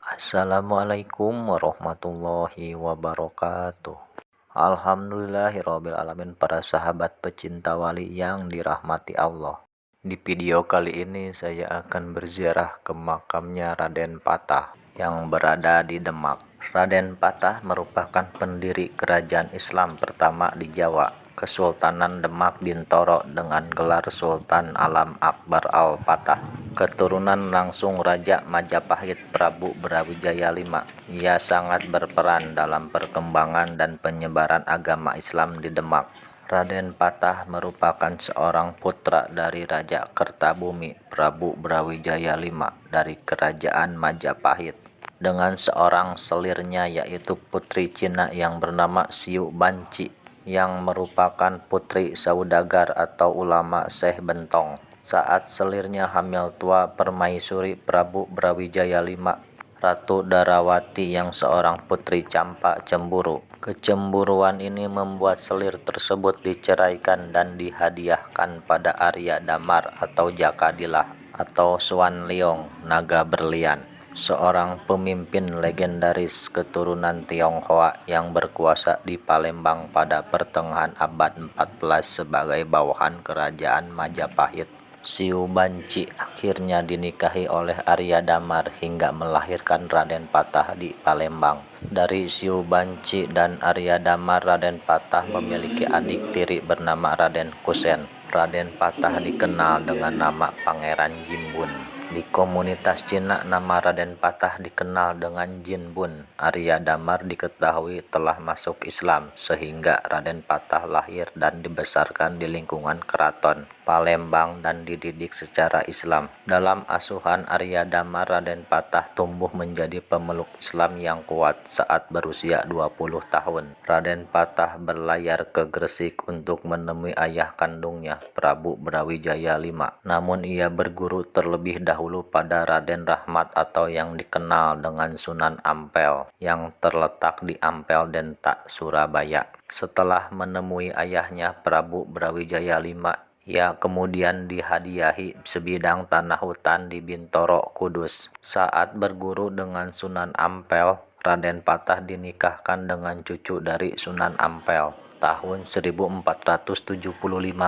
Assalamualaikum warahmatullahi wabarakatuh. Alhamdulillahirabbil alamin, para sahabat pecinta wali yang dirahmati Allah. Di video kali ini saya akan berziarah ke makamnya Raden Patah yang berada di Demak. Raden Patah merupakan pendiri kerajaan Islam pertama di Jawa, Kesultanan Demak Bintoro, dengan gelar Sultan Alam Akbar Al-Patah. Keturunan langsung Raja Majapahit Prabu Brawijaya V, ia sangat berperan dalam perkembangan dan penyebaran agama Islam di Demak. Raden Patah merupakan seorang putra dari Raja Kertabumi Prabu Brawijaya V dari Kerajaan Majapahit, dengan seorang selirnya yaitu putri Cina yang bernama Siu Banci, yang merupakan putri saudagar atau ulama Syekh Bentong. Saat selirnya hamil tua permaisuri Prabu Brawijaya V, Ratu Darawati yang seorang putri campa cemburu. Kecemburuan ini membuat selir tersebut diceraikan dan dihadiahkan pada Arya Damar atau Jakadilah atau Suan Liong, naga berlian, seorang pemimpin legendaris keturunan Tionghoa yang berkuasa di Palembang pada pertengahan abad 14 sebagai bawahan kerajaan Majapahit. Siu Banci akhirnya dinikahi oleh Arya Damar hingga melahirkan Raden Patah di Palembang. Dari Siu Banci dan Arya Damar, Raden Patah memiliki adik tiri bernama Raden Kusen. Raden Patah dikenal dengan nama Pangeran Jimbun. Di komunitas Cina, nama Raden Patah dikenal dengan Jin Bun. Arya Damar diketahui telah masuk Islam, sehingga Raden Patah lahir dan dibesarkan di lingkungan keraton Palembang dan dididik secara Islam. Dalam asuhan Arya Damar, Raden Patah tumbuh menjadi pemeluk Islam yang kuat. Saat berusia 20 tahun, Raden Patah berlayar ke Gresik untuk menemui ayah kandungnya, Prabu Brawijaya V. Namun ia berguru terlebih dahulu pada Raden Rahmat atau yang dikenal dengan Sunan Ampel, yang terletak di Ampel Dentak, Surabaya. Setelah menemui ayahnya Prabu Brawijaya V, ia kemudian dihadiahi sebidang tanah hutan di Bintoro, Kudus. Saat berguru dengan Sunan Ampel, Raden Patah dinikahkan dengan cucu dari Sunan Ampel. Tahun 1475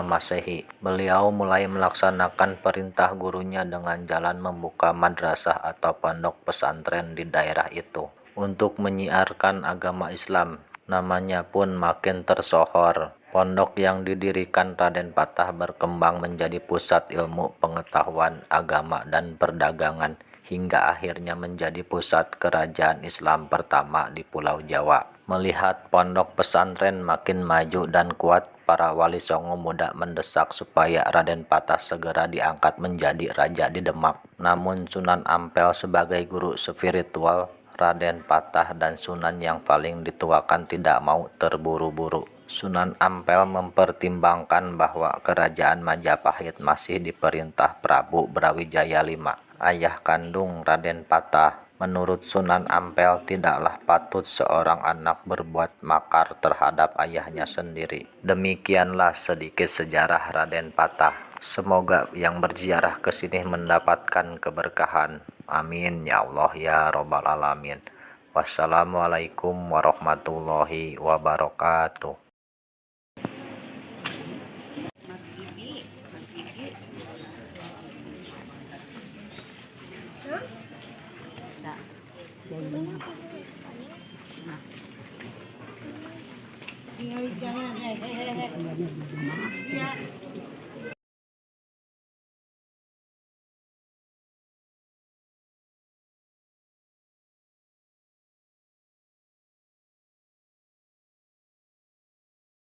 Masehi, beliau mulai melaksanakan perintah gurunya dengan jalan membuka madrasah atau pondok pesantren di daerah itu untuk menyiarkan agama Islam. Namanya pun makin tersohor. Pondok yang didirikan Raden Patah berkembang menjadi pusat ilmu pengetahuan agama dan perdagangan, hingga akhirnya menjadi pusat kerajaan Islam pertama di Pulau Jawa. Melihat pondok pesantren makin maju dan kuat, para wali songo muda mendesak supaya Raden Patah segera diangkat menjadi raja di Demak. Namun Sunan Ampel sebagai guru spiritual Raden Patah dan Sunan yang paling dituakan tidak mau terburu-buru. Sunan Ampel mempertimbangkan bahwa kerajaan Majapahit masih diperintah Prabu Brawijaya V, ayah kandung Raden Patah. Menurut Sunan Ampel, tidaklah patut seorang anak berbuat makar terhadap ayahnya sendiri. Demikianlah sedikit sejarah Raden Patah. Semoga yang berziarah ke sini mendapatkan keberkahan. Amin ya Allah ya Robbal Alamin. Wassalamualaikum warahmatullahi wabarakatuh. Jangan,